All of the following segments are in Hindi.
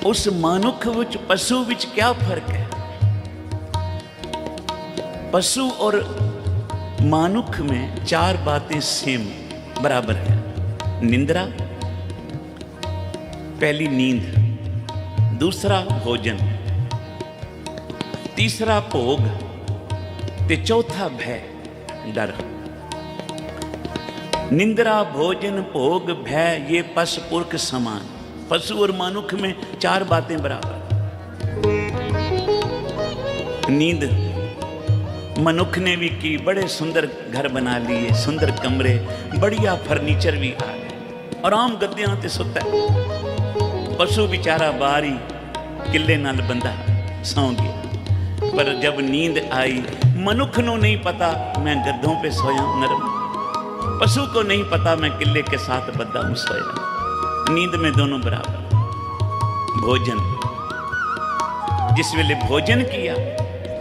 उस मनुख विच पशु विच क्या फर्क है? पशु और मानुख में चार बातें सेम बराबर है। निंद्रा, पहली नींद, दूसरा भोजन, तीसरा भोग ते चौथा भय, डर। निंद्रा, भोजन, भोग, भय, ये पश पुरख समान। पशु और मानुख में चार बातें बराबर। नींद मनुख ने भी की, बड़े सुंदर घर बना लिए, सुंदर कमरे, बढ़िया फर्नीचर भी आ गए, आराम गद्दियां ते सुता है। पशु बेचारा बाहर ही किले नाल बंधा सौ गया। पर जब नींद आई, मनुख को नहीं पता मैं गद्दों पे सोया नरम, पशु को नहीं पता मैं किले के साथ बद्दा हूं सोया। नींद में दोनों बराबर। भोजन, जिस वेले भोजन किया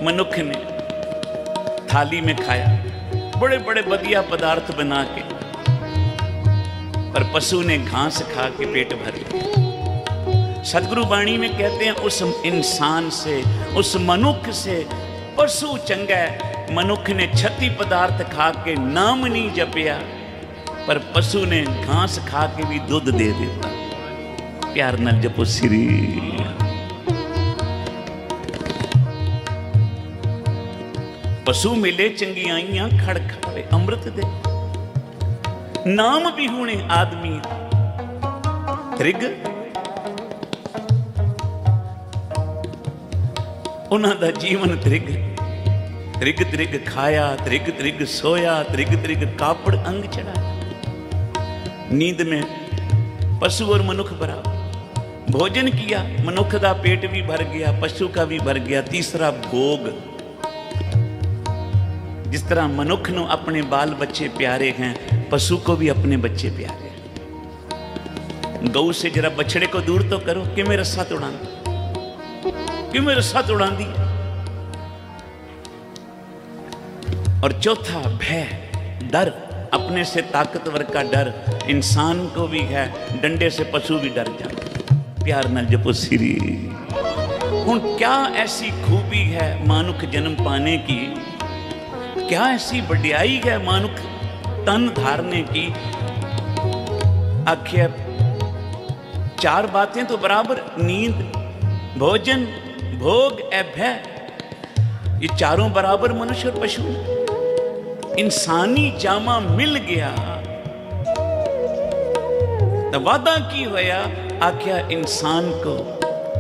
मनुख ने, थाली में खाया, बड़े बड़े बढ़िया पदार्थ बना के, पर पशु ने घास खा के पेट भर लिया। सदगुरु वाणी में कहते हैं उस इंसान से, उस मनुख से पशु चंगा है। मनुख ने 36 पदार्थ खा के नाम नहीं जपिया, पर पशु ने घास खा के भी दूध दे देता। प्यार न जपो श्री। पशु मिले चंगियाइयां खड़ खावे अमृत दे, नाम भी होने आदमी त्रिग। उन्हां दा जीवन त्रिग, त्रिग त्रिग खाया, त्रिग त्रिग सोया, त्रिग त्रिग कापड़ अंग चढ़ाया। नींद में पशु और मनुख बराबर। भोजन किया, मनुख का पेट भी भर गया, पशु का भी भर गया। तीसरा भोग, जिस तरह मनुख ਨੂੰ अपने बाल बच्चे प्यारे हैं, पशु को भी अपने बच्चे प्यारे हैं। गऊ से जरा बछड़े को दूर तो करो, किमें रस्सा तोड़ांदी, किमें रस्सा तोड़ांदी। और चौथा भय, डर, अपने से ताकतवर का डर। इंसान को भी है, डंडे से पशु भी डर जाता। प्यार न जपो श्री। हुण क्या ऐसी खूबी है मानुख जन्म पाने की, क्या ऐसी बढ़ियाई है मानुख तन धारने की। आखिर चार बातें तो बराबर, नींद, भोजन, भोग, भय, ये चारों बराबर मनुष्य और पशु। इंसानी जामा मिल गया तो वादा की होया। आख्या इंसान को,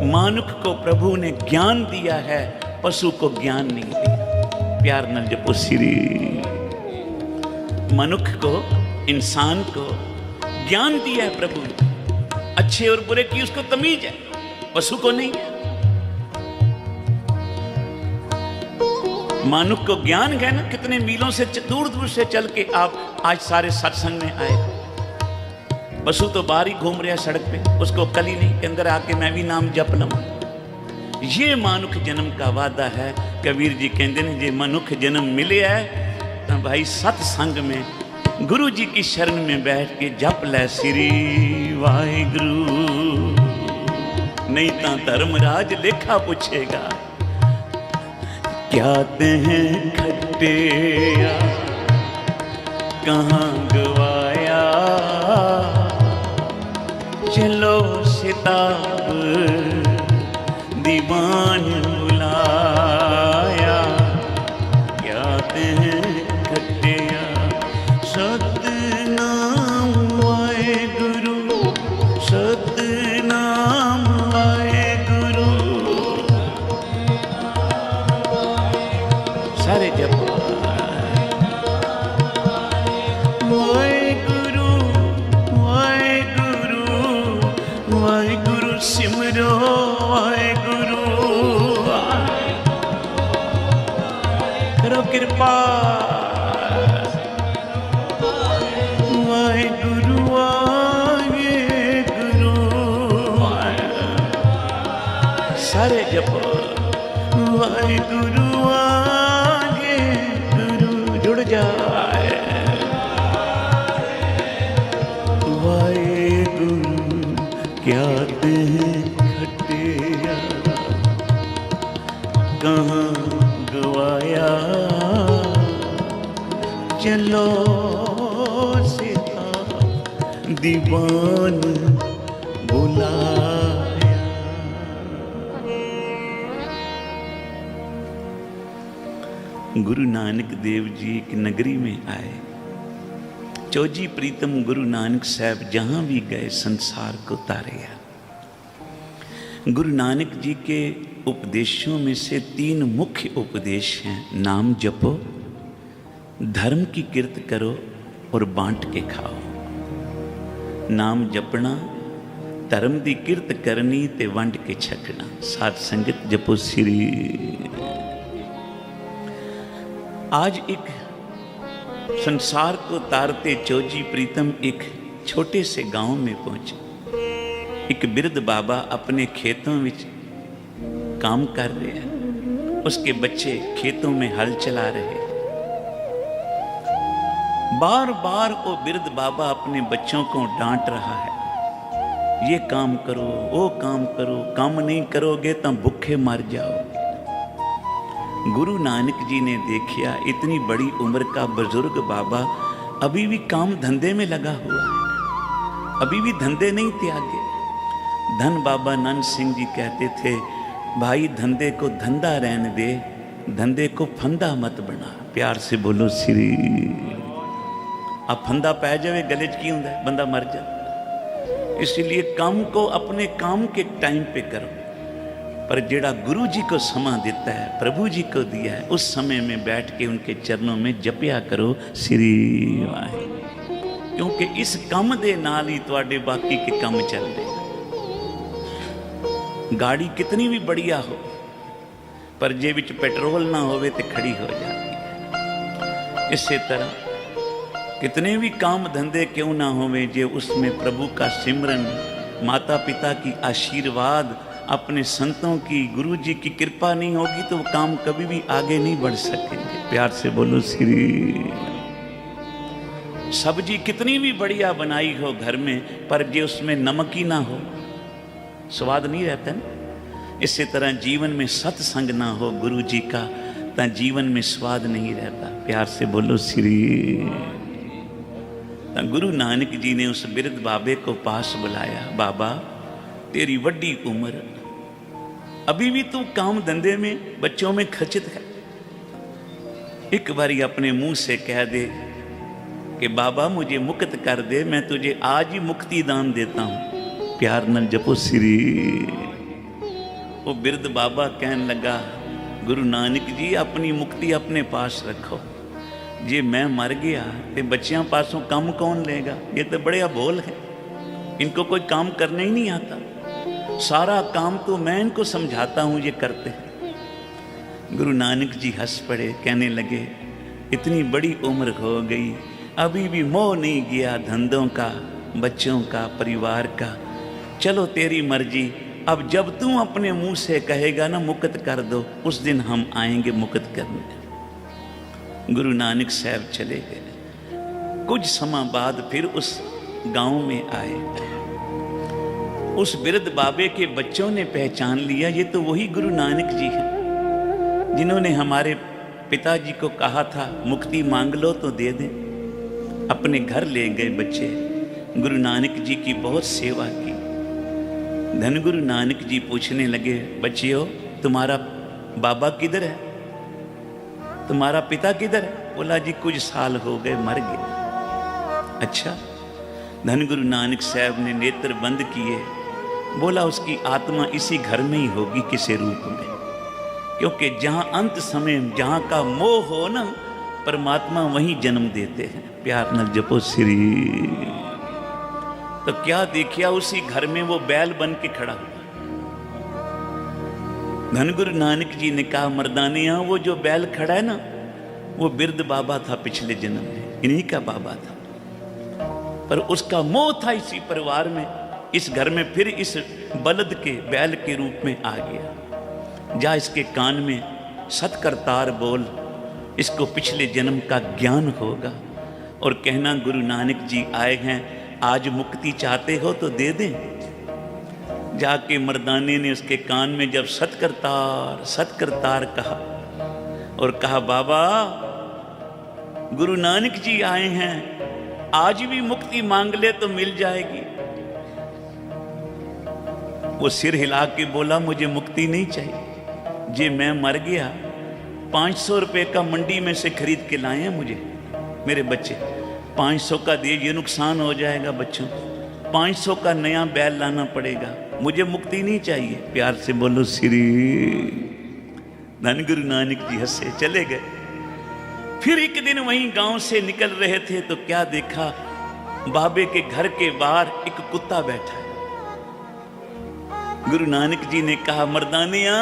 मानुख को प्रभु ने ज्ञान दिया है, पशु को ज्ञान नहीं दिया। प्यार न जपो श्री। मनुख को, इंसान को ज्ञान दिया है प्रभु ने, अच्छे और बुरे की उसको तमीज है, पशु को नहीं है। मानुख को ज्ञान है ना, कितने मीलों से दूर दूर से चल के आप आज सारे सत्संग में आए। पशु तो बाहर ही घूम रहा सड़क पे, उसको कल ही नहीं के अंदर आके मैं भी नाम जप लूं। ये मानुख जन्म का वादा है। कबीर जी कहते हैं जे मनुख जन्म मिले है तो भाई सत्संग में गुरु जी की शरण में बैठ के जप ले श्री वाहिगुरु, नहीं तो धर्मराज लेखा पूछेगा। क्या हैं खट्टे कहाँ गवाया, चलो सिताब दीवान बुलाया। क्या हैं खट्टे सतनाम वाहेगुरु, सतनाम वाहेगुरु। सारे जप वाहेगुरु, वाहेगुरु, वाहेगुरु सिमरो वाहेगुरु। करो कृपा वाहेगुरु, वाहेगुरु। सारे जप वाहेगुरु, जुड़ जाए। वाहेगुरु क्या दे खट्टे बान बुलाया। गुरु नानक देव जी एक नगरी में आए। चौजी प्रीतम गुरु नानक साहब जहां भी गए संसार को तारेया। गुरु नानक जी के उपदेशों में से 3 मुख्य उपदेश हैं। नाम जपो, धर्म की किरत करो और बांट के खाओ। नाम जपना, धर्म की किरत करनी ते वंड के छकना। साध संगत जपो श्री। आज एक संसार को तारते चौजी प्रीतम एक छोटे से गांव में पहुंचे। एक बिरध बाबा अपने खेतों में काम कर रहे हैं। उसके बच्चे खेतों में हल चला रहे। बार बार वो बिरध बाबा अपने बच्चों को डांट रहा है, ये काम करो, वो काम करो, काम नहीं करोगे तो भूखे मर जाओ। गुरु नानक जी ने देखा इतनी बड़ी उम्र का बुजुर्ग बाबा अभी भी काम धंधे में लगा हुआ है, अभी भी धंधे नहीं त्यागे। धन बाबा नंद सिंह जी कहते थे, भाई धंधे को धंधा रहने दे, धंधे को फंदा मत बना। प्यार से बोलो श्री। अब फंदा पै जाए गले च की होंगे, बंदा मर जाए। इसलिए काम को अपने काम के टाइम पे करो, पर जेड़ा गुरु जी को समा देता है, प्रभु जी को दिया है, उस समय में बैठ के उनके चरणों में जपिया करो श्री वाहे। क्योंकि इस काम दे नाल ही तुहाडे बाकी के काम चल रहे। गाड़ी कितनी भी बढ़िया हो, पर जे विच पेट्रोल ना होवे तो खड़ी हो जाती है। इसी तरह कितने भी काम धंधे क्यों ना होवे, जे उसमें प्रभु का सिमरन, माता पिता की आशीर्वाद, अपने संतों की, गुरु जी की कृपा नहीं होगी तो वो काम कभी भी आगे नहीं बढ़ सकेंगे। प्यार से बोलो श्री। सब्जी कितनी भी बढ़िया बनाई हो घर में, पर जे उसमें नमक ही ना हो, स्वाद नहीं रहता ना। इसी तरह जीवन में सत्संग ना हो गुरु जी का, तो जीवन में स्वाद नहीं रहता। प्यार से बोलो श्री। तो गुरु नानक जी ने उस बिरध बाबे को पास बुलाया। बाबा तेरी वड्डी उम्र, अभी भी तू काम धंधे में, बच्चों में खचित है। एक बारी अपने मुंह से कह दे कि बाबा मुझे मुक्त कर दे, मैं तुझे आज ही मुक्ति दान देता हूं। प्यार न जपो श्री। वो बिरध बाबा कहने लगा, गुरु नानक जी अपनी मुक्ति अपने पास रखो, जे मैं मर गया तो बच्चियां पासों काम कौन लेगा? ये तो बड़े अबोल है, इनको कोई काम करने ही नहीं आता, सारा काम तो मैं इनको समझाता हूं, ये करते हैं। गुरु नानक जी हंस पड़े, कहने लगे इतनी बड़ी उम्र हो गई, अभी भी मोह नहीं गया धंधों का, बच्चों का, परिवार का। चलो तेरी मर्जी, अब जब तू अपने मुंह से कहेगा ना मुक्त कर दो, उस दिन हम आएंगे मुक्त करने। गुरु नानक साहब चले गए। कुछ समय बाद फिर उस गांव में आए। उस बिरध बाबे के बच्चों ने पहचान लिया, ये तो वही गुरु नानक जी हैं जिन्होंने हमारे पिताजी को कहा था मुक्ति मांग लो तो दे दें। अपने घर ले गए बच्चे, गुरु नानक जी की बहुत सेवा की। धन गुरु नानक जी पूछने लगे, बच्चियों तुम्हारा बाबा किधर है, तुम्हारा पिता किधर है? बोला जी कुछ साल हो गए मर गए। अच्छा। धन गुरु नानक साहब ने नेत्र बंद किए, बोला उसकी आत्मा इसी घर में ही होगी किसी रूप में, क्योंकि जहां अंत समय जहां का मोह हो ना, परमात्मा वहीं जन्म देते हैं। प्यार न जपो श्री। तो क्या देखिया, उसी घर में वो बैल बन के खड़ा हुआ। धन गुरु नानक जी ने कहा, मर्दानिया वो जो बैल खड़ा है ना, वो बिरध बाबा था पिछले जन्म में, इन्हीं का बाबा था, पर उसका मोह था इसी परिवार में, इस घर में फिर इस बलद के बैल के रूप में आ गया। जा इसके कान में सतकरतार बोल, इसको पिछले जन्म का ज्ञान होगा, और कहना गुरु नानक जी आए हैं, आज मुक्ति चाहते हो तो दे दें। जाके मर्दाने ने उसके कान में जब सतकरतार सतकरतार कहा और कहा, बाबा गुरु नानक जी आए हैं, आज भी मुक्ति मांग ले तो मिल जाएगी। वो सिर हिला के बोला मुझे मुक्ति नहीं चाहिए, जे मैं मर गया 500 रुपए का मंडी में से खरीद के लाए हैं मुझे मेरे बच्चे, 500 का दे, ये नुकसान हो जाएगा बच्चों, 500 का नया बैल लाना पड़ेगा, मुझे मुक्ति नहीं चाहिए। प्यार से बोलो श्री धन गुरु नानक जी हंसे चले गए। फिर एक दिन वहीं गांव से निकल रहे थे तो क्या देखा, बाबे के घर के बाहर एक कुत्ता बैठा है। गुरु नानक जी ने कहा, मर्दानिया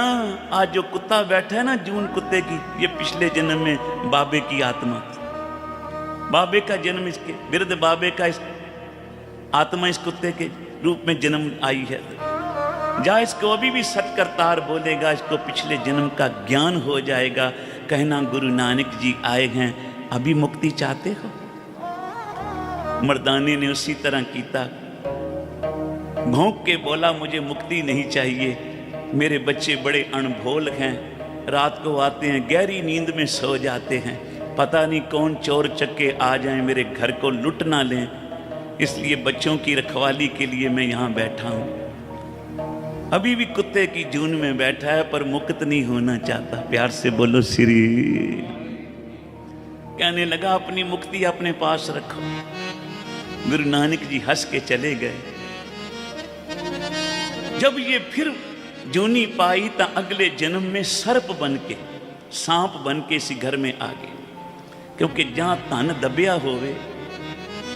आज जो कुत्ता बैठा है ना, जून कुत्ते की, ये पिछले जन्म में बाबे की आत्मा थी। बाबे का जन्म, इसके वृद्ध बाबे का इस आत्मा इस कुत्ते के रूप में जन्म आई है। जा इसको अभी भी सत करतार बोलेगा, इसको पिछले जन्म का ज्ञान हो जाएगा। कहना गुरु नानक जी आए हैं, अभी मुक्ति चाहते हो? मर्दाने ने उसी तरह कीता, भौंक के बोला मुझे मुक्ति नहीं चाहिए, मेरे बच्चे बड़े अनभोल हैं, रात को आते हैं गहरी नींद में सो जाते हैं, पता नहीं कौन चोर चक्के आ जाएं मेरे घर को लुट ना लें, इसलिए बच्चों की रखवाली के लिए मैं यहाँ बैठा हूँ। अभी भी कुत्ते की जून में बैठा है पर मुक्त नहीं होना चाहता। प्यार से बोलो श्री। कहने लगा अपनी मुक्ति अपने पास रखो। गुरु नानक जी हंस के चले गए। जब ये फिर जूनी पाई तो अगले जन्म में सर्प बन के, सांप बन के इसी घर में आ गए, क्योंकि जहां धन दबिया होवे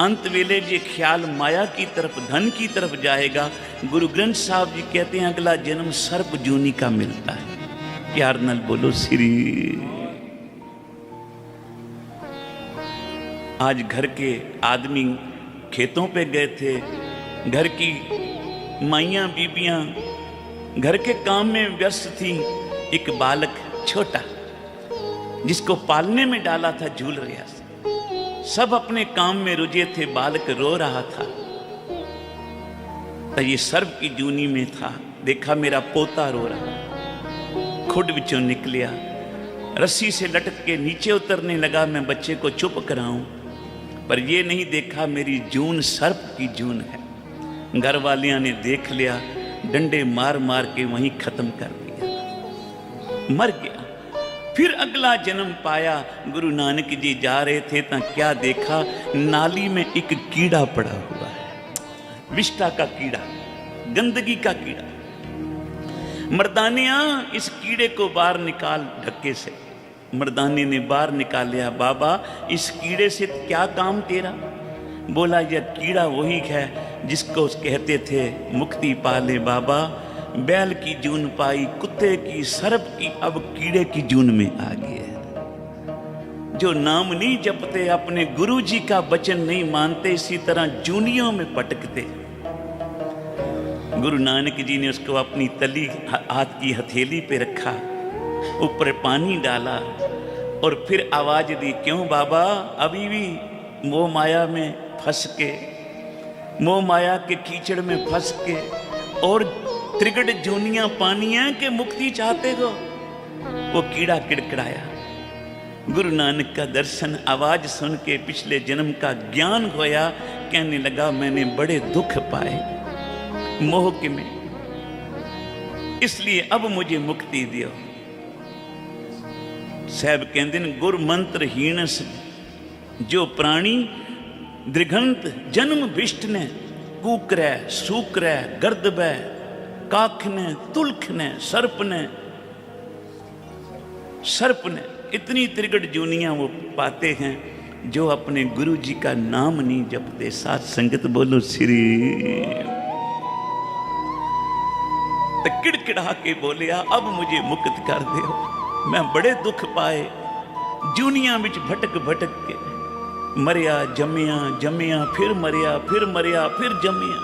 अंत वेले ये ख्याल माया की तरफ, धन की तरफ जाएगा। गुरु ग्रंथ साहब जी कहते हैं अगला जन्म सर्प जूनी का मिलता है। प्यार नल बोलो श्री। आज घर के आदमी खेतों पे गए थे, घर की माइयां बीबियां घर के काम में व्यस्त थी। एक बालक छोटा जिसको पालने में डाला था झूल रहा था, सब अपने काम में रुझे थे, बालक रो रहा था। तो ये सर्प की जूनी में था, देखा मेरा पोता रो रहा, खुड विचों निकलिया, रस्सी से लटक के नीचे उतरने लगा, मैं बच्चे को चुप कराऊं, पर ये नहीं देखा मेरी जून सर्प की जून है। घर वालियां ने देख लिया, डंडे मार मार के वहीं खत्म कर दिया, मर गया। फिर अगला जन्म पाया। गुरु नानक जी जा रहे थे तो क्या देखा, नाली में एक कीड़ा पड़ा हुआ है, विष्ठा का कीड़ा, गंदगी का कीड़ा। मर्दानिया इस कीड़े को बाहर निकाल ढक्के से। मर्दानी ने बाहर निकालिया। बाबा इस कीड़े से क्या काम तेरा? बोला यह कीड़ा वही है जिसको कहते थे मुक्ति पाले बाबा, बैल की जून पाई, कुत्ते की, सर्प की, अब कीड़े की जून में आ गए। जो नाम नहीं जपते, अपने गुरु जी का वचन नहीं मानते, इसी तरह जूनियों में पटकते। गुरु नानक जी ने उसको अपनी तली हाथ की हथेली पे रखा, ऊपर पानी डाला और फिर आवाज दी, क्यों बाबा अभी भी मोह माया में फंस के, मोह माया के कीचड़ में फंस के और त्रिगढ़ जूनियां पानियां के मुक्ति चाहते हो? वो कीड़ा किड़किड़ाया। गुरु नानक का दर्शन, आवाज सुन के पिछले जन्म का ज्ञान होया। कहने लगा मैंने बड़े दुख पाए मोह के में, इसलिए अब मुझे मुक्ति दियो। साहब कहते हैं गुर मंत्र हीन जो प्राणी दृघंत जन्म विष्ट ने, कूकरै सूकरै गर्दबै काख ने तुलख ने सर्प ने, सर्प ने, इतनी त्रिगढ़ जूनियां वो पाते हैं जो अपने गुरु जी का नाम नहीं जपते। साथ संगत बोलो श्री। तो किड़किड़ा के बोलिया अब मुझे मुक्त कर दो, मैं बड़े दुख पाए, जूनियां बिच भटक भटक के मरिया जमिया, जमिया फिर मरिया, फिर मरिया फिर जमिया,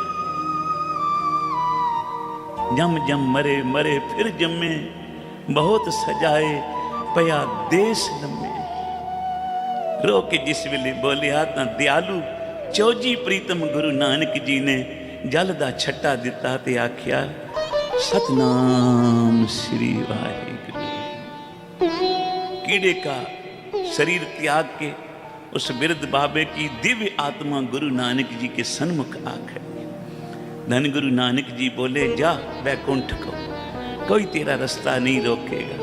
जम जम मरे मरे फिर जमे, बहुत सजाए पया देश लम्बे। रो के जिस वेले बोलिया तां दयालु चौजी प्रीतम गुरु नानक जी ने जल दा छट्टा दिता ते आख्या सतनाम श्री वाहिगुरु। कीड़े का शरीर त्याग के उस बिरध बाबे की दिव्य आत्मा गुरु नानक जी के सन्मुख आ खड़ी। धन गुरु नानक जी बोले, जा वैकुंठ को, कोई तेरा रास्ता नहीं रोकेगा।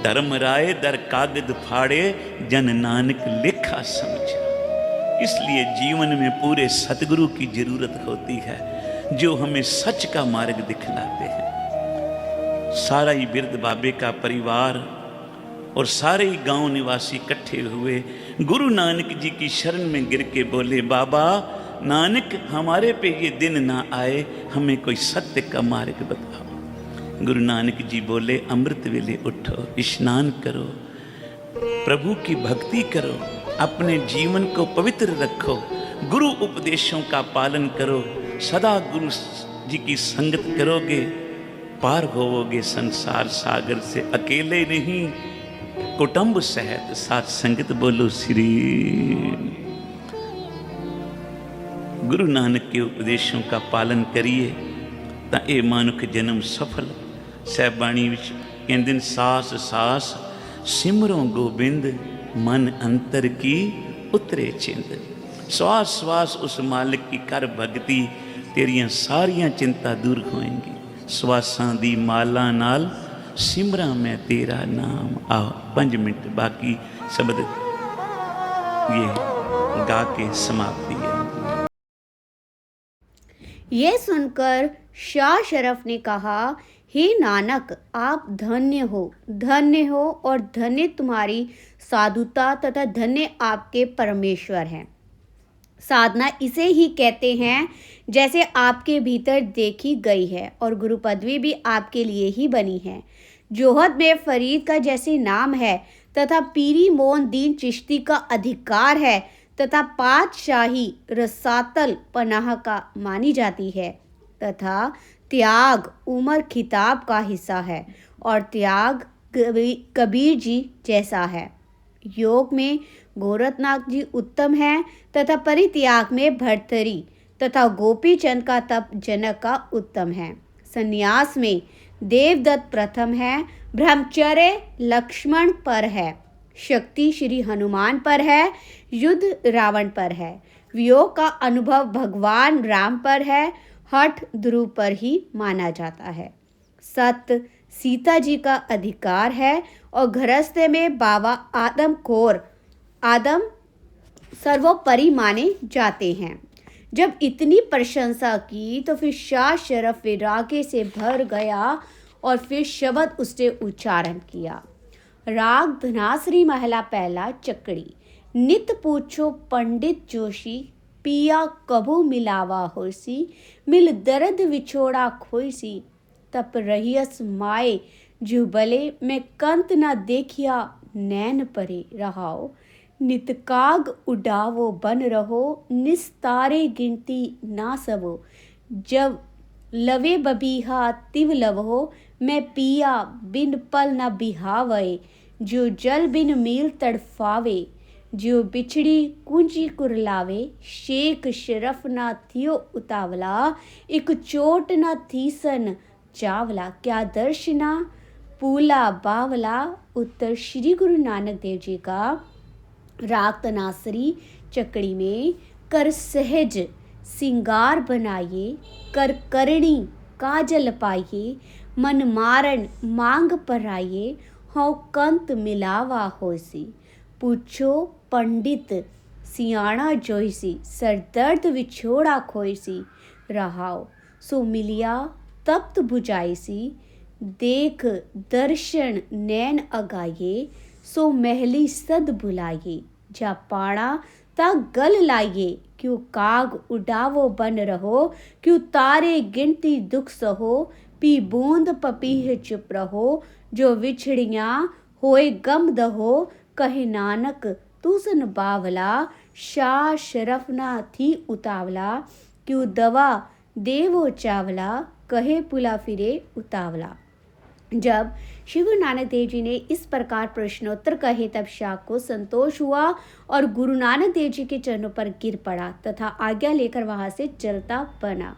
धर्म राय दर कागद फाड़े, जन नानक लेखा समझा। इसलिए जीवन में पूरे सतगुरु की जरूरत होती है, जो हमें सच का मार्ग दिखलाते हैं। सारा ही बिरध बाबे का परिवार और सारे ही गांव निवासी इकट्ठे हुए गुरु नानक जी की शरण में गिर के बोले, बाबा नानक, हमारे पे ये दिन ना आए, हमें कोई सत्य का मार्ग बताओ। गुरु नानक जी बोले, अमृत वेले उठो, स्नान करो, प्रभु की भक्ति करो, अपने जीवन को पवित्र रखो, गुरु उपदेशों का पालन करो, सदा गुरु जी की संगत करोगे, पार होवोगे संसार सागर से, अकेले नहीं कुटुंब सहित साथ संगत। बोलो श्री। गुरु नानक के उपदेशों का पालन करिए ਤਾਂ ਇਹ ਮਨੁੱਖ ਜਨਮ ਸਫਲ। ਸਹਿਬਾਣੀ ਵਿੱਚ ਕਹਿੰਦੇ ਨੇ, ਸਾਸ ਸਾਸ ਸਿਮਰੋ ਗੋਬਿੰਦ, मन अंतर की उतरे चिंत। श्वास श्वास उस मालिक की कर भगती, तेरियां सारियां चिंता दूर होएंगी। श्वासां दी माला नाल सिमरा मैं तेरा नाम। आओ 5 मिनट बाकी शब्द ये गा के समाप्ति है। ये सुनकर शाह शरफ ने कहा, हे नानक, आप धन्य हो और धन्य तुम्हारी साधुता तथा धन्य आपके परमेश्वर हैं। साधना इसे ही कहते हैं जैसे आपके भीतर देखी गई है, और गुरु पदवी भी आपके लिए ही बनी है। जोहद में फरीद का जैसे नाम है तथा पीरी मोहन दीन चिश्ती का अधिकार है तथा पातशाही रसातल पनाह का मानी जाती है, तथा त्याग उमर खिताब का हिस्सा है और त्याग कबीर जी जैसा है। योग में गोरखनाथ जी उत्तम है तथा परित्याग में भर्तरी तथा गोपी चंद का तप जनक का उत्तम है। संन्यास में देवदत्त प्रथम है, ब्रह्मचर्य लक्ष्मण पर है, शक्ति श्री हनुमान पर है, युद्ध रावण पर है, वियोग का अनुभव भगवान राम पर है, हठ ध्रुव पर ही माना जाता है। सत्य सीता जी का अधिकार है और गृहस्थ में बाबा आदम सर्वोपरि माने जाते हैं। जब इतनी प्रशंसा की तो फिर शाह शरफ विरागे से भर गया और फिर शब्द उसने उच्चारण किया। राग धनासरी महला पहला चकड़ी। नित पूछो पंडित जोशी, पिया कभू मिलावा होसी, मिल दर्द विछोड़ा खोईसी, तप रहियस माए जुबले, में कंत न देखिया नैन परे रहाओ, नितकाग उडावो बन रहो, निस्तारे गिनती ना सबो, जब लवे बबीहा तिव लवहो, मैं पिया बिन पल न बिहावे, जो जल बिन मील तड़फावे, जो बिछड़ी कुंजी कुरलावे, शेख शरफ ना थियो उतावला, एक चोट ना थीसन चावला, क्या दर्शना पूला बावला। उत्तर श्री गुरु नानक देव जी का राग तनासरी चकड़ी में, कर सहज सिंगार बनाइए, कर करणी काजल पाइए, मन मारन मांग पराइए, हो कंत मिलावा होसी, पूछो पंडित सियाणा जोईसी, सर दर्द विछोड़ा खोईसी, रहाओ सो मिलिया तप्त बुझाईसी, देख दर्शन नैन अगाइए, सो महली सद बुलाइए, जा पाड़ा ता गल लाइए, क्यों काग उडावो बन रहो, क्यों तारे गिनती दुख सहो, पी बूंद पपीह चुप रहो, जो विछड़ियाँ होए गम दहो, कहे नानक तूसन बावला, शाह शरफ ना थी उतावला, क्यों दवा देवो चावला, कहे पुला फिरे उतावला। जब श्री गुरु नानक देव जी ने इस प्रकार प्रश्नोत्तर कहे तब शाह को संतोष हुआ और गुरु नानक देव जी के चरणों पर गिर पड़ा तथा आज्ञा लेकर वहां से चलता बना।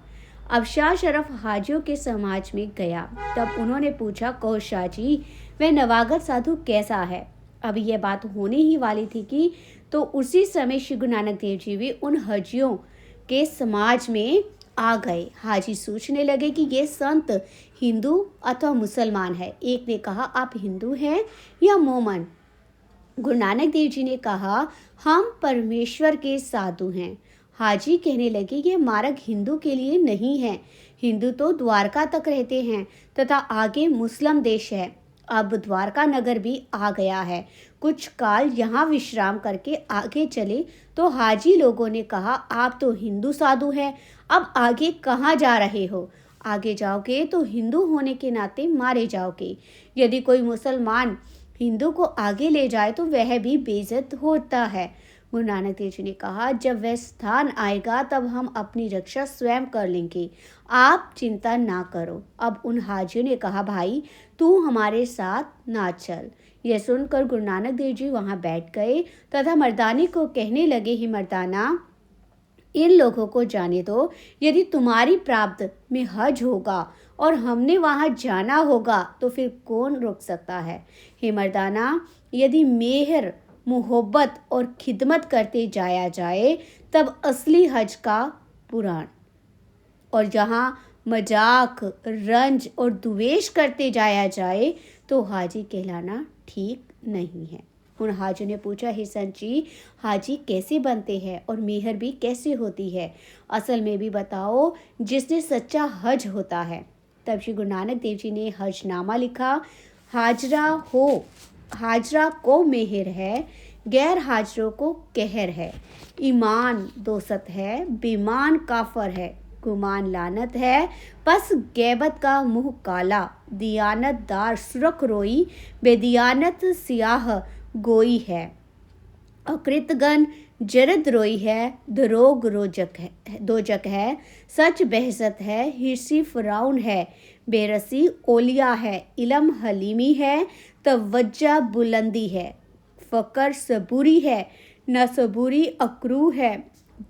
अब शाह शरफ हाजियों के समाज में गया। तब उन्होंने पूछा, कहो शाह जी, वह नवागत साधु कैसा है? अब यह बात होने ही वाली थी कि तो उसी समय श्री गुरु नानक देव जी भी उन हाजियों के समाज में आ गए। हाजी सोचने लगे कि ये संत हिंदू अथवा मुसलमान है। एक ने कहा, आप हिंदू हैं या मोमन? गुरु नानक देव जी ने कहा, हम परमेश्वर के साधु हैं। हाजी कहने लगे, ये मार्ग हिंदू के लिए नहीं है। हिंदू तो द्वारका तक रहते हैं तथा आगे मुस्लिम देश है। अब द्वारका नगर भी आ गया है। कुछ काल यहाँ विश्राम करके आगे चले। तो हाजी लोगों ने कहा, आप तो हिंदू साधु हैं, अब आगे कहाँ जा रहे हो? आगे जाओगे तो हिंदू होने के नाते मारे जाओगे। यदि कोई मुसलमान हिंदू को आगे ले जाए तो वह भी बेइज्जत होता है। गुरु नानक देव जी ने कहा, जब वह स्थान आएगा तब हम अपनी रक्षा स्वयं कर लेंगे, आप चिंता ना करो। अब उन हाजियों ने कहा, भाई तू हमारे साथ ना चल। यह सुनकर गुरु नानक देव जी वहाँ बैठ गए तथा मर्दानी को कहने लगे, ही मर्दाना, इन लोगों को जाने दो। यदि तुम्हारी प्राप्त में हज होगा और हमने वहाँ जाना होगा तो फिर कौन रोक सकता है? हे मर्दाना, यदि मेहर मोहब्बत और खिदमत करते जाया जाए तब असली हज का पुराण, और जहाँ मजाक, रंज और द्वेष करते जाया जाए तो हाजी कहलाना ठीक नहीं है। उन हाजी ने पूछा, हे संत जी, हाजी कैसे बनते हैं और मेहर भी कैसे होती है? असल में भी बताओ, जिसने सच्चा हज होता है। तब श्री गुरु नानक देव जी ने हजनामा लिखा। हाजरा को मेहर है, गैर हाजरों को कहर है। ईमान दोसत है, बेमान काफर है। गुमान लानत है, बस गैबत का मुंह काला। दियानत दार सुरख रोई, बेदियानत सियाह गोई है। अकृतगन जरद रोई है, दरोग दोजक है। सच बहसत है, हिरसी फराउन है। बेरसी ओलिया है, इलम हलीमी है। तवज्जा बुलंदी है, फ़कर सबूरी है। न सबूरी अकरू है,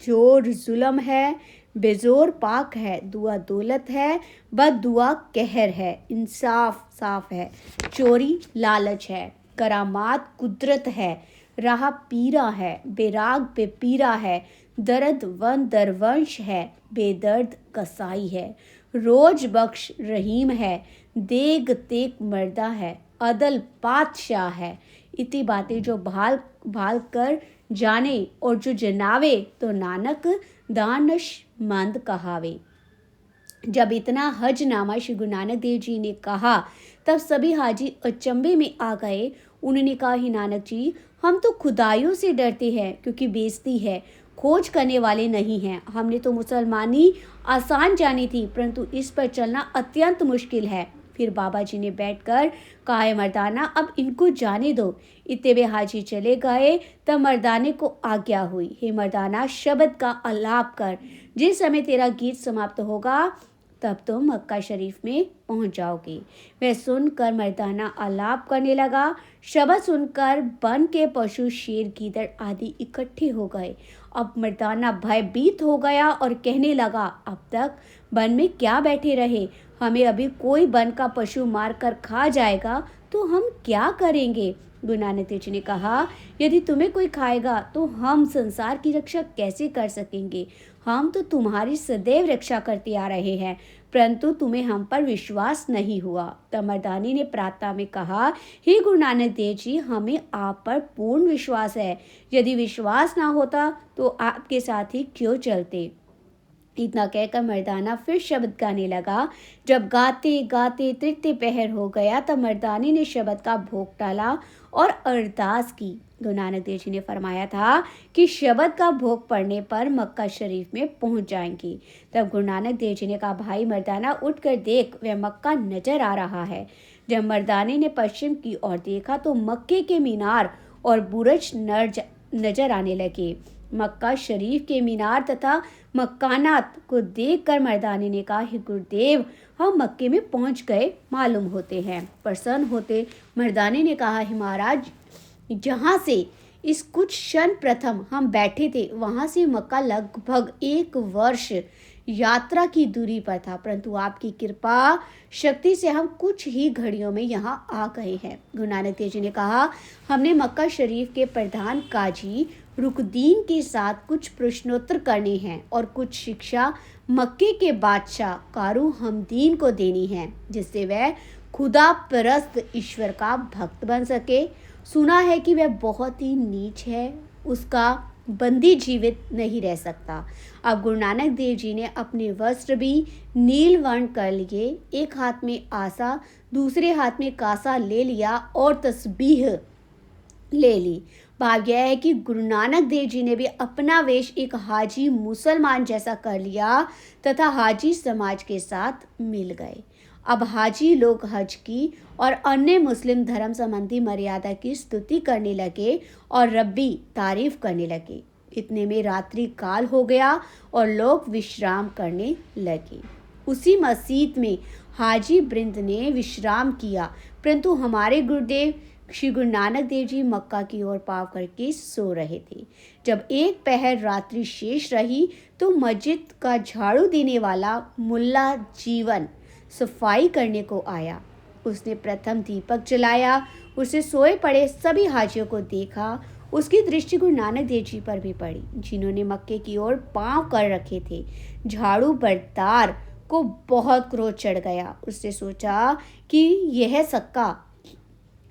जोर जुल्म है। बेजोर पाक है, दुआ दौलत है। बद दुआ कहर है, इंसाफ साफ है। चोरी लालच है, करामात कुदरत है। राह पीरा है, बेराग बेपीरा है। दर्द वन दरवंश है, बेदर्द कसाई है। रोज बख्श रहीम है, देग तेग मर्दा है। अदल पातशाह है। इतनी बातें जो भाल भाल कर जाने और जो जनावे तो नानक दानश मंद कहावे। जब इतना हजनामा श्री गुरु नानक देव जी ने कहा तब सभी हाजी अचंभे में आ गए। उन्होंने कहा, ही नानक जी, हम तो खुदाइयों से डरते हैं क्योंकि बेइज्जती है, खोज करने वाले नहीं हैं। हमने तो मुसलमानी आसान जानी थी, परंतु इस पर चलना अत्यंत मुश्किल है। फिर बाबा जी ने बैठकर कहा, है मर्दाना, अब इनको जाने दो। इतने वे हाजी चले गए तब मर्दाने को आज्ञा हुई, हे मर्दाना, शब्द का आलाप कर। जिस समय तेरा गीत समाप्त होगा तब तुम मक्का शरीफ में पहुंच जाओगे। वह सुनकर मर्दाना आलाप करने लगा। शब्द सुनकर वन के पशु, शेर, गीदड़ आदि इकट्ठे हो गए। अब मर्दाना भयभीत हो गया और कहने लगा, अब तक वन में क्या बैठे रहे? हमें अभी कोई वन का पशु मार कर खा जाएगा तो हम क्या करेंगे? गुरु नानक देव जी ने कहा, यदि तुम्हें कोई खाएगा तो हम संसार की रक्षा कैसे कर सकेंगे? हम तो तुम्हारी सदैव रक्षा करते आ रहे हैं, परंतु तुम्हें हम पर विश्वास नहीं हुआ। तब मर्दानी ने प्रार्थना में कहा, हे गुरु नानक देव जी, हमें आप पर पूर्ण विश्वास है। यदि विश्वास ना होता तो आपके साथ ही क्यों चलते? इतना कहकर मर्दाना फिर शब्द गाने लगा। जब गाते गाते तृतीय पहर हो गया तब मर्दानी ने शब्द का भोग डाला और अरदास की। गुरु नानक देव जी ने फरमाया था कि शब्द का भोग पड़ने पर मक्का शरीफ में पहुंच जाएंगी। तब गुरु नानक देव जी ने कहा, भाई मर्दाना, उठकर देख, वह मक्का नजर आ रहा है। जब मर्दाने ने पश्चिम की ओर देखा तो मक्के के मीनार और बुर्ज नजर आने लगे। मक्का शरीफ के मीनार तथा मकानात को देखकर मर्दानी ने कहा, हे गुरुदेव, हम मक्के में पहुंच गए मालूम होते हैं। प्रसन्न होते मर्दानी ने कहा, हे महाराज, जहाँ से इस कुछ क्षण प्रथम हम बैठे थे वहाँ से मक्का लगभग 1 वर्ष यात्रा की दूरी पर था, परंतु आपकी कृपा शक्ति से हम कुछ ही घड़ियों में यहाँ आ गए हैं। गुरु नानक देव जी ने कहा, हमने मक्का शरीफ के प्रधान काजी रुकदीन के साथ कुछ प्रश्नोत्तर करने हैं और कुछ शिक्षा मक्के के बादशाह कारू हमदीन को देनी है, जिससे वह खुदा परस्त ईश्वर का भक्त बन सके। सुना है कि वह बहुत ही नीच है, उसका बंदी जीवित नहीं रह सकता। अब गुरु नानक देव जी ने अपने वस्त्र भी नील वर्ण कर लिए, एक हाथ में आसा दूसरे हाथ में कासा ले लिया और तस्बीह ले ली। भाव यह है कि गुरु नानक देव जी ने भी अपना वेश एक हाजी मुसलमान जैसा कर लिया तथा हाजी समाज के साथ मिल गए। अब हाजी लोग हज की और अन्य मुस्लिम धर्म संबंधी मर्यादा की स्तुति करने लगे और रब्बी तारीफ करने लगे। इतने में रात्रि काल हो गया और लोग विश्राम करने लगे। उसी मस्जिद में हाजी वृंद ने विश्राम किया, परंतु हमारे गुरुदेव श्री गुरु नानक देव जी मक्का की ओर पाँव करके सो रहे थे। जब एक पहर रात्रि शेष रही तो मस्जिद का झाड़ू देने वाला मुल्ला जीवन सफाई करने को आया। उसने प्रथम दीपक जलाया, उसे सोए पड़े सभी हाजियों को देखा। उसकी दृष्टि गुरु नानक देव जी पर भी पड़ी, जिन्होंने मक्के की ओर पाँव कर रखे थे। झाड़ू बरदार को बहुत क्रोध चढ़ गया। उसने सोचा कि यह सक्का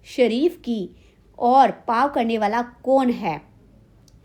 शरीफ की और पाव करने वाला कौन है।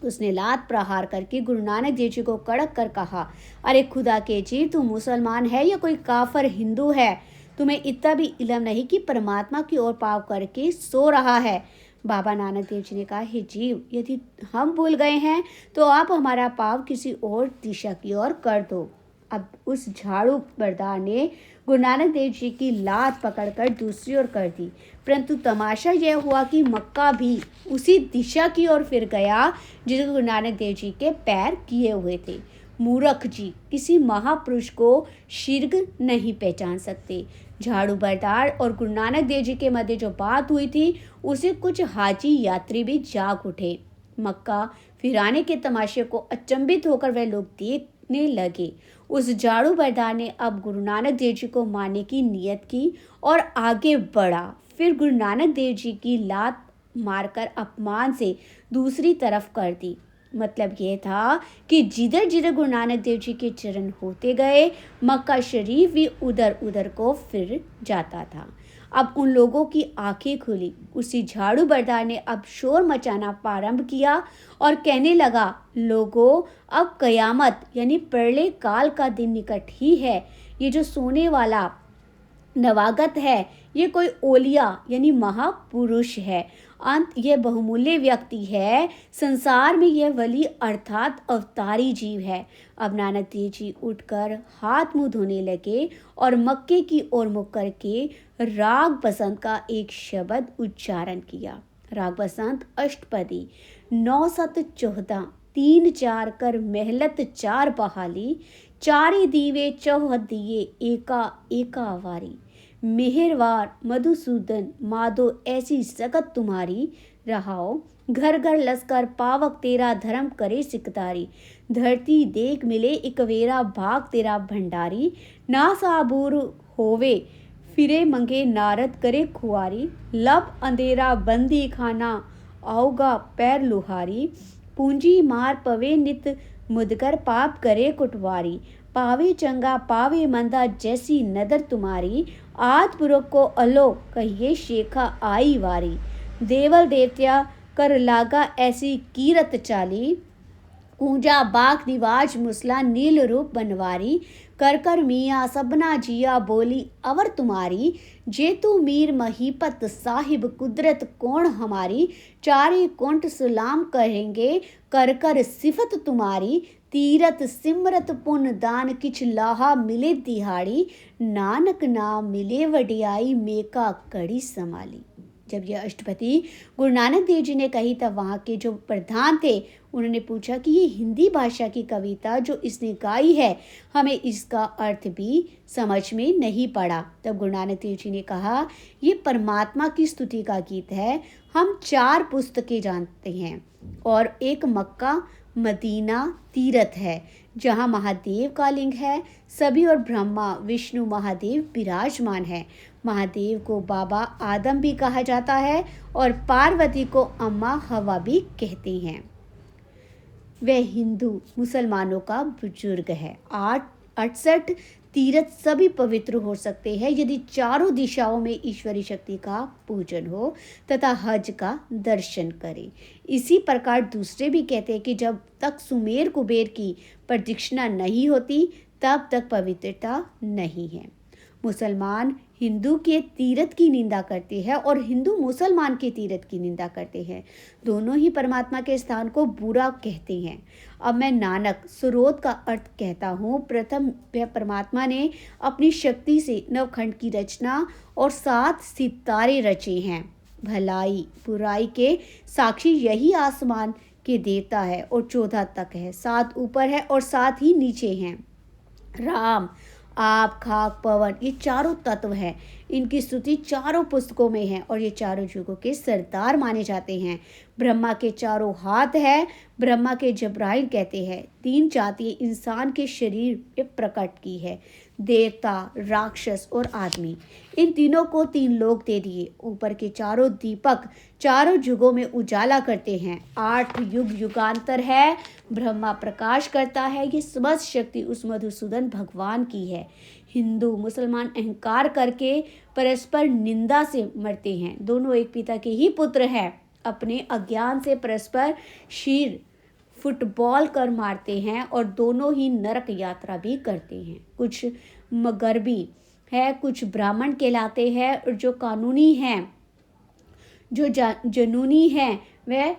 उसने लात प्रहार करके गुरु नानक देव जी को कड़क कर कहा, अरे खुदा के जीव, तू मुसलमान है या कोई काफर हिंदू है? तुम्हें इतना भी इल्म नहीं कि परमात्मा की ओर पाव करके सो रहा है। बाबा नानक देव जी ने कहा, हे जीव, यदि हम भूल गए हैं तो आप हमारा पाव किसी और दिशा की ओर कर दो। अब उस झाड़ू बरदार ने गुरु नानक देव जी की लात पकड़कर दूसरी ओर कर दी, परंतु तमाशा यह हुआ कि मक्का भी उसी दिशा की ओर फिर गया जिसे गुरु नानक देव जी के पैर किए हुए थे। मूर्ख जी, किसी महापुरुष को शिर्ग नहीं पहचान सकते। झाड़ू बरदार और गुरु नानक देव जी के मध्य जो बात हुई थी उसे कुछ हाजी यात्री भी जाग उठे। मक्का फिराने के तमाशे को अचंभित होकर वह लोग देखने लगे। उस झाड़ू बरदार ने अब गुरु नानक देव जी को मारने की नियत की और आगे बढ़ा। फिर गुरु नानक देव जी की लात मारकर अपमान से दूसरी तरफ कर दी। मतलब यह था कि जिधर जिधर गुरु नानक देव जी के चरण होते गए, मक्का शरीफ भी उधर उधर को फिर जाता था। अब उन लोगों की आंखें खुली। उसी झाड़ू बरदार ने अब शोर मचाना प्रारंभ किया और कहने लगा, लोगों, अब कयामत यानी प्रलय काल का दिन निकट ही है। ये जो सोने वाला नवागत है, ये कोई ओलिया यानी महापुरुष है। अंत यह बहुमूल्य व्यक्ति है। संसार में यह वली अर्थात अवतारी जीव है। अब नानक देव जी उठकर हाथ मुंह धोने लगे और मक्के की ओर मुख करके राग बसंत का एक शब्द उच्चारण किया। राग बसंत अष्टपदी 9 7 14 3 4 कर मेहलत 4 बहाली, चारे दीवे चौह दिए एका एका वारी, मेहरवार मधुसूदन माधो ऐसी सकत तुम्हारी, रहाओ घर घर लस्कर पावक तेरा धर्म करे सिकदारी, धरती देख मिले इकवेरा भाग तेरा भंडारी, ना साबूर होवे फिरे मंगे नारद करे खुआरी, लब अंधेरा बंदी खाना आओगा पैर लुहारी, पूंजी मार पवे नित मुदकर पाप करे कुटवारी, पावे चंगा पावे मंदा जैसी नदर तुम्हारी, आद पुरख को अलो कहिए शेखा आई वारी, देवल देवत्या कर लागा ऐसी कीरत चाली, ऊंजा बाग दिवाज मुसला नील रूप बनवारी, कर कर मियाँ सबना जिया बोली अवर तुम्हारी, जेतु मीर महीपत साहिब कुदरत कौन हमारी, चारे कुंट सलाम करेंगे कर कर सिफत तुम्हारी, तीरथ सिमरत पुन दान किछ लाहा मिले दिहाड़ी, नानक नाम मिले वडियाई मेका कड़ी संभाली। जब यह अष्टपदी गुरु नानक देव जी ने कही तब वहाँ के जो प्रधान थे उन्होंने पूछा कि ये हिंदी भाषा की कविता जो इसने गाई है, हमें इसका अर्थ भी समझ में नहीं पड़ा। तब गुरु नानक देव जी ने कहा, ये परमात्मा की स्तुति का गीत है। हम 4 पुस्तकें जानते हैं और एक मक्का मदीना तीरथ है जहाँ महादेव का लिंग है, सभी और ब्रह्मा विष्णु महादेव विराजमान है। महादेव को बाबा आदम भी कहा जाता है और पार्वती को अम्मा हवा भी कहते हैं। वह हिंदू मुसलमानों का बुजुर्ग है। 68 तीर्थ सभी पवित्र हो सकते हैं यदि चारों दिशाओं में ईश्वरी शक्ति का पूजन हो तथा हज का दर्शन करें। इसी प्रकार दूसरे भी कहते हैं कि जब तक सुमेर कुबेर की प्रदक्षिणा नहीं होती तब तक पवित्रता नहीं है। मुसलमान हिंदू के तीर्थ की निंदा करते हैं और हिंदू मुसलमान के तीर्थ की निंदा करते हैं। दोनों ही परमात्मा के स्थान को बुरा कहते हैं। अब मैं नानक स्रोत का अर्थ कहता हूँ। प्रथम वह परमात्मा ने अपनी शक्ति से नवखंड की रचना और 7 सितारे रचे हैं। भलाई बुराई के साक्षी यही आसमान के देवता है और 14 तक है, 7 ऊपर है और 7 ही नीचे हैं। राम, आप, खाक, पवन, ये चारों तत्व हैं। इनकी स्तुति चारों पुस्तकों में है और ये चारों युगों के सरदार माने जाते हैं। ब्रह्मा के चारों हाथ है। ब्रह्मा के जब्राइल कहते हैं। 3 जातियाँ इंसान के शरीर में प्रकट की है, देवता, राक्षस और आदमी। इन तीनों को 3 लोक दे दिए। ऊपर के चारों दीपक चारों युगों में उजाला करते हैं। 8 युग युगांतर है। ब्रह्मा प्रकाश करता है। ये समस्त शक्ति उस मधुसूदन भगवान की है। हिंदू मुसलमान अहंकार करके परस्पर निंदा से मरते हैं। दोनों एक पिता के ही पुत्र हैं। अपने अज्ञान से परस्पर शीर फुटबॉल कर मारते हैं और दोनों ही नरक यात्रा भी करते हैं। कुछ मगरबी है, कुछ ब्राह्मण कहलाते हैं और जो कानूनी हैं, जो जनूनी हैं वह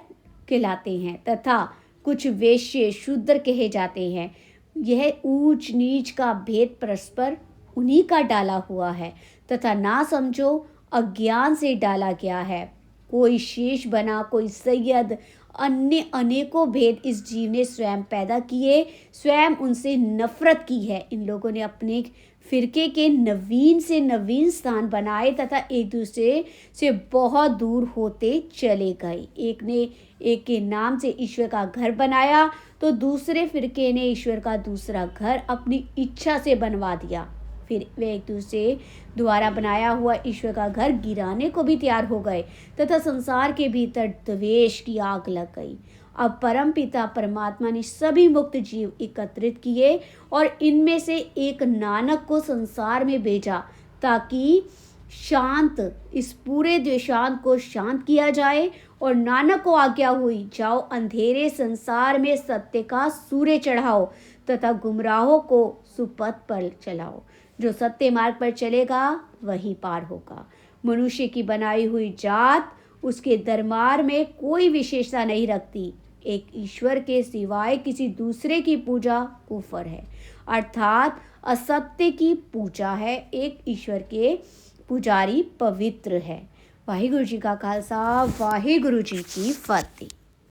कहलाते हैं तथा कुछ वेश्य शूद्र कहे जाते हैं। यह ऊंच नीच का भेद परस्पर उन्हीं का डाला हुआ है तथा ना समझो अज्ञान से डाला गया है। कोई शेष बना, कोई सैयद, अन्य अनेकों भेद इस जीव ने स्वयं पैदा किए, स्वयं उनसे नफरत की है। इन लोगों ने अपने फिरके के नवीन से नवीन स्थान बनाए तथा एक दूसरे से बहुत दूर होते चले गए। एक ने एक के नाम से ईश्वर का घर बनाया तो दूसरे फिरके ने ईश्वर का दूसरा घर अपनी इच्छा से बनवा दिया। फिर वे एक दूसरे द्वारा बनाया हुआ ईश्वर का घर गिराने को भी तैयार हो गए तथा संसार के भीतर द्वेष की आग लग गई। अब परम पिता परमात्मा ने सभी मुक्त जीव एकत्रित किए और इनमें से एक नानक को संसार में भेजा ताकि शांत इस पूरे द्वेषांत को शांत किया जाए। और नानक को आज्ञा हुई, जाओ अंधेरे संसार में सत्य का सूर्य चढ़ाओ तथा गुमराहों को सुपथ पर चलाओ। जो सत्य मार्ग पर चलेगा वही पार होगा। मनुष्य की बनाई हुई जात उसके दरबार में कोई विशेषता नहीं रखती। एक ईश्वर के सिवाय किसी दूसरे की पूजा कुफर है, अर्थात असत्य की पूजा है। एक ईश्वर के पुजारी पवित्र है। वाहिगुरु जी का खालसा, वाहिगुरु जी की फतेह।